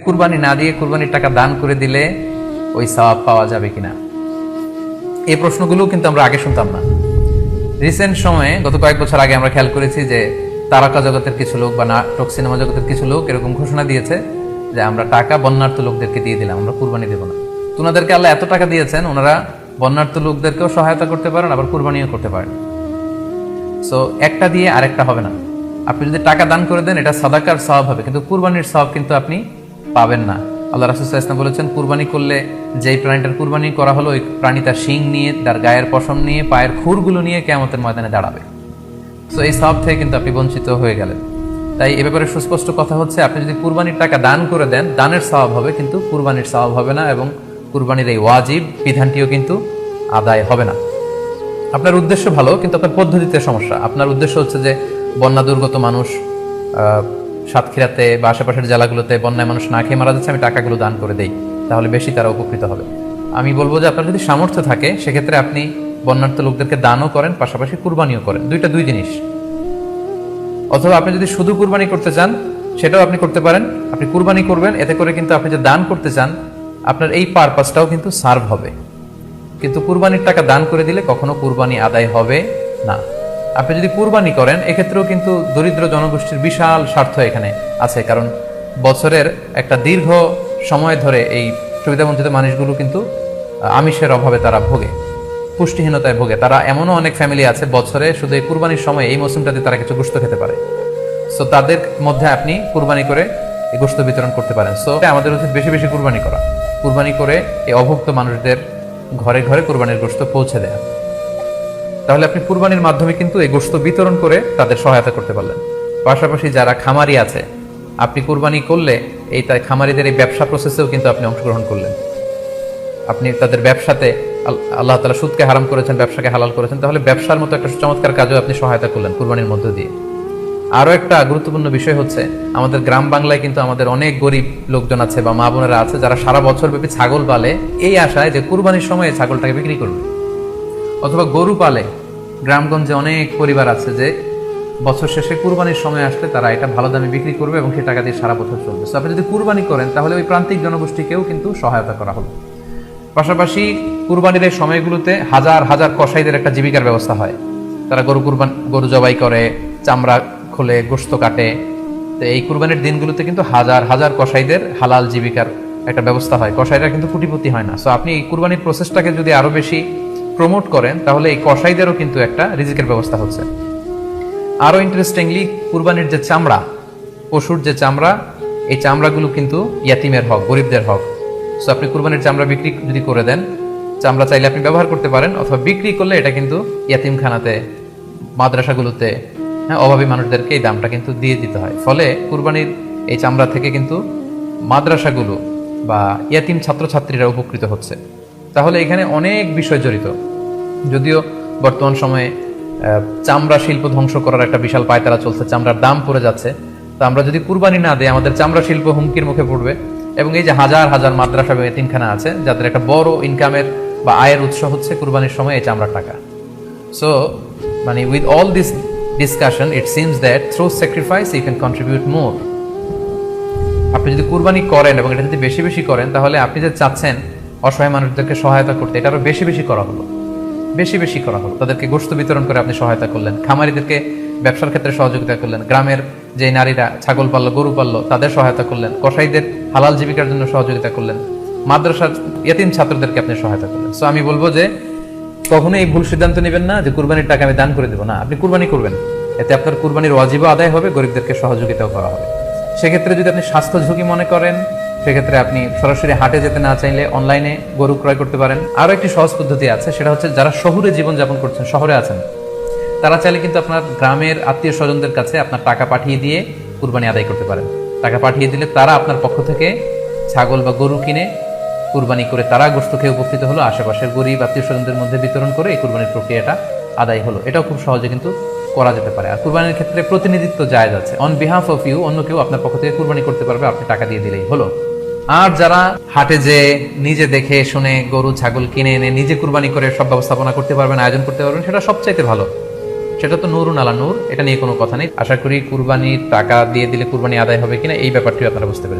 কুরবানি না দিয়ে কুরবানির টাকা দান করে দিলে ওই সওয়াব পাওয়া যাবে কিনা, এই প্রশ্নগুলো কিন্তু আমরা আগে শুনতাম না। রিসেন্ট সময়ে গত কয়েক বছর আগে আমরা খেয়াল করেছি যে তারকা জগতের কিছু লোক বা নাটক সিনেমা জগতের কিছু লোক এরকম ঘোষণা দিয়েছে যে আমরা টাকা বন্যার্থ লোকদেরকে দিয়ে দিলাম, আমরা কুরবানি দেব না। ওনাদেরকে আল্লাহ এত টাকা দিয়েছেন, ওনারা বন্যার্থ লোকদেরকেও সহায়তা করতে পারেন, আবার কুরবানিও করতে পারেন। সো একটা দিয়ে আরেকটা হবে না। আপনি যদি টাকা দান করে দেন এটা সাদাকার সওয়াব হবে, কিন্তু কুরবানির সওয়াব কিন্তু আপনি পাবেন না। আল্লাহ রাসূল সাল্লাল্লাহু আলাইহি ওয়াসাল্লাম বলেছেন, কুরবানি করলে যেই প্রাণীটার কুরবানি করা হলো ওই প্রাণী তার শিং নিয়ে, তার গায়ের পশম নিয়ে, পায়ের খুরগুলো নিয়ে কিয়ামতের ময়দানে দাঁড়াবে। সো এই সওয়াব থেকে কিন্তু আপনি বঞ্চিত হয়ে গেলেন। তাই এ ব্যাপারে সুস্পষ্ট কথা হচ্ছে, আপনি যদি কুরবানির টাকা দান করে দেন, দানের সওয়াব হবে, কিন্তু কুরবানির সওয়াব হবে না, এবং কুরবানির এই ওয়াজিব বিধানটিও কিন্তু আদায় হবে না। আপনার উদ্দেশ্য ভালো, কিন্তু আপনার পদ্ধতিতে সমস্যা। আপনার উদ্দেশ্য হচ্ছে যে বন্যা দুর্গত মানুষ, সাতক্ষীরাতে বা আশেপাশের জেলাগুলোতে বন্যায় মানুষ না খেয়ে মারা যাচ্ছে, আমি টাকাগুলো দান করে দেই, তাহলে বেশি তারা উপকৃত হবে। আমি বলবো যে আপনার যদি সামর্থ্য থাকে সেক্ষেত্রে আপনি বন্যার্থ লোকদেরকে দানও করেন, পাশাপাশি কুরবানিও করেন, দুই জিনিস। অথবা আপনি যদি শুধু কুরবানি করতে চান সেটাও আপনি করতে পারেন। আপনি কুরবানি করবেন, এতে করে কিন্তু আপনি যে দান করতে চান আপনার এই পারপাসটাও কিন্তু সার্ভ হবে। কিন্তু কুরবানির টাকা দান করে দিলে কখনো কুরবানি আদায় হবে না। আপনি যদি কুরবানি করেন এক্ষেত্রেও কিন্তু দরিদ্র জনগোষ্ঠীর বিশাল স্বার্থ এখানে আছে, কারণ বছরের একটা দীর্ঘ সময় ধরে এই সুবিধাবঞ্চিত মানুষগুলো কিন্তু আমিষের অভাবে তারা ভোগে, পুষ্টিহীনতায় ভোগে। তারা এমনও অনেক ফ্যামিলি আছে বছরে শুধু এই কুরবানির সময় এই মৌসুমটাতে তারা কিছু গোশত খেতে পারে। সো তাদের মধ্যে আপনি কুরবানি করে এই গোশত বিতরণ করতে পারেন। সো আমাদের উচিত বেশি বেশি কুরবানি করা, কুরবানি করে এই অভুক্ত মানুষদের ঘরে ঘরে কুরবানির গোশত পৌঁছে দেয়া। তাহলে আপনি কুরবানির মাধ্যমে কিন্তু এই গোশত বিতরণ করে তাদের সহায়তা করতে পারলেন। পাশাপাশি যারা খামারি আছে, আপনি কুরবানি করলে এই তাই খামারিদের এই ব্যবসা প্রসেসেও কিন্তু আপনি অংশগ্রহণ করলেন। আপনি তাদের ব্যবসাতে, আল্লাহ তাআলা সুদকে হারাম করেছেন, ব্যবসাকে হালাল করেছেন, তাহলে ব্যবসার মতো একটা চমৎকার কাজও আপনি সহায়তা করলেন কুরবানির মধ্য দিয়ে। আরো একটা গুরুত্বপূর্ণ বিষয় হচ্ছে, আমাদের গ্রাম বাংলায় কিন্তু আমাদের অনেক গরিব লোকজন আছে বা মা বোনেরা আছে যারা সারা বছর ব্যাপী ছাগল পালে এই আশায় যে কুরবানির সময় ছাগলটাকে বিক্রি করবে, অথবা গরু পালে। গ্রামগঞ্জে অনেক পরিবার আছে যে বছর শেষে কুরবানির সময় আসলে তারা এটা ভালো দামে বিক্রি করবে এবং সেই টাকা দিয়ে সারা বছর চলবে। সো আপনি যদি কুরবানি করেন তাহলে ওই প্রান্তিক জনগোষ্ঠীকেও কিন্তু সহায়তা করা হলো। পাশাপাশি কুরবানির এই সময়গুলোতে হাজার হাজার কসাইদের একটা জীবিকার ব্যবস্থা হয়। তারা গরু জবাই করে, চামড়া খোলে, গোশত কাটে। তো এই কুরবানির দিনগুলোতে কিন্তু হাজার হাজার কসাইদের হালাল জীবিকার একটা ব্যবস্থা হয়। কসাইরা কিন্তু কোটিপতি হয় না। সো আপনি এই কুরবানির প্রসেসটাকে যদি আরো বেশি প্রমোট করেন তাহলে এই কসাইদেরও কিন্তু একটা রিজিকের ব্যবস্থা হচ্ছে। আরো ইন্টারেস্টিংলি, কুরবানির যে চামড়া, পশুর যে চামড়া, এই চামড়াগুলো কিন্তু ইয়াতিমের হক, গরিবদের হক। সো আপনি কুরবানির চামড়া বিক্রি যদি করে দেন, চামড়া চাইলে আপনি ব্যবহার করতে পারেন, অথবা বিক্রি করলে এটা কিন্তু ইয়াতিমখানাতে, মাদ্রাসাগুলোতে, অভাবী মানুষদেরকে এই দামটা কিন্তু দিয়ে দিতে হয়। ফলে কুরবানির এই চামড়া থেকে কিন্তু মাদ্রাসাগুলো বা ইয়াতিম ছাত্রছাত্রীরা উপকৃত হচ্ছে। তাহলে এখানে অনেক বিষয় জড়িত। যদিও বর্তমান সময়ে চামড়া শিল্প ধ্বংস করার একটা বিশাল পায়তারা চলছে, চামড়ার দাম পড়ে যাচ্ছে। তো আমরা যদি কুরবানি না দিই আমাদের চামড়া শিল্প হুমকির মুখে পড়বে। এবং এই যে হাজার হাজার মাদ্রাসা এবং এতিমখানা আছে যাদের একটা বড় ইনকামের বা আয়ের উৎস হচ্ছে কুরবানির সময় এই চামড়ার টাকা। সো মানে with all this discussion, it seems that through sacrifice you can contribute more. আপনি যদি কুরবানি করেন এবং এটা যদি বেশি বেশি করেন তাহলে আপনি যে চাচ্ছেন অসহায় মানুষদেরকে সহায়তা করতে, এটা আরো বেশি বেশি করা হলো, বেশি বেশি করা হলো। তাদেরকে গোশত বিতরণ করে আপনি সহায়তা করলেন, খামারিদেরকে ব্যবসার ক্ষেত্রে সহযোগিতা করলেন, গ্রামের যে নারীরা ছাগল পাললো, গরু পাললো, তাদের সহায়তা করলেন, কসাইদের হালাল জীবিকার জন্য সহযোগিতা করলেন, মাদ্রাসার ইয়াতিম ছাত্রদেরকে আপনি সহায়তা করলেন। সো আমি বলবো যে কখনো এই ভুল সিদ্ধান্ত নেবেন না যে কুরবানির টাকা আমি দান করে দেবো। না, আপনি কুরবানি করবেন, এতে আপনার কুরবানির ওয়াজিব আদায় হবে, গরিবদেরকে সহযোগিতাও করা হবে। সেক্ষেত্রে যদি আপনি স্বাস্থ্য ঝুঁকি মনে করেন সেক্ষেত্রে আপনি সরাসরি হাটে যেতে না চাইলে অনলাইনে গরু ক্রয় করতে পারেন। আরো একটি সহজ পদ্ধতি আছে, সেটা হচ্ছে যারা শহুরে জীবনযাপন করছেন, শহরে আছেন, তারা চাইলে কিন্তু আপনার গ্রামের আত্মীয় স্বজনদের কাছে আপনার টাকা পাঠিয়ে দিয়ে কুরবানি আদায় করতে পারেন। টাকা পাঠিয়ে দিলে তারা আপনার পক্ষ থেকে ছাগল বা গরু কিনে কুরবানি করে তারা গোশত খেয়ে উপকৃত হলো, আশেপাশের গরিব আত্মীয় স্বজনদের মধ্যে বিতরণ করে এই কুরবানির প্রক্রিয়াটা আদায় হলো। এটাও খুব সহজে কিন্তু করা যেতে পারে। আর কুরবানির ক্ষেত্রে প্রতিনিধিত্ব জায়েজ আছে, অন বিহাফ অফ ইউ অন্য কেউ আপনার পক্ষ থেকে কুরবানি করতে পারবে, আপনি টাকা দিয়ে দিলেই হলো। আর যারা হাটে যে নিজে দেখে শুনে গরু ছাগল কিনে এনে নিজে কুরবানি করে সব ব্যবস্থাপনা করতে পারবেন, আয়োজন করতে পারবেন, সেটা সবচাইতে ভালো। সেটা তো নূরুন আলা নূর, এটা নিয়ে কোনো কথা নেই। আশা করি কুরবানির টাকা দিয়ে দিলে কুরবানি আদায় হবে কিনা এই ব্যাপারটিও আপনারা বুঝতে পারেন।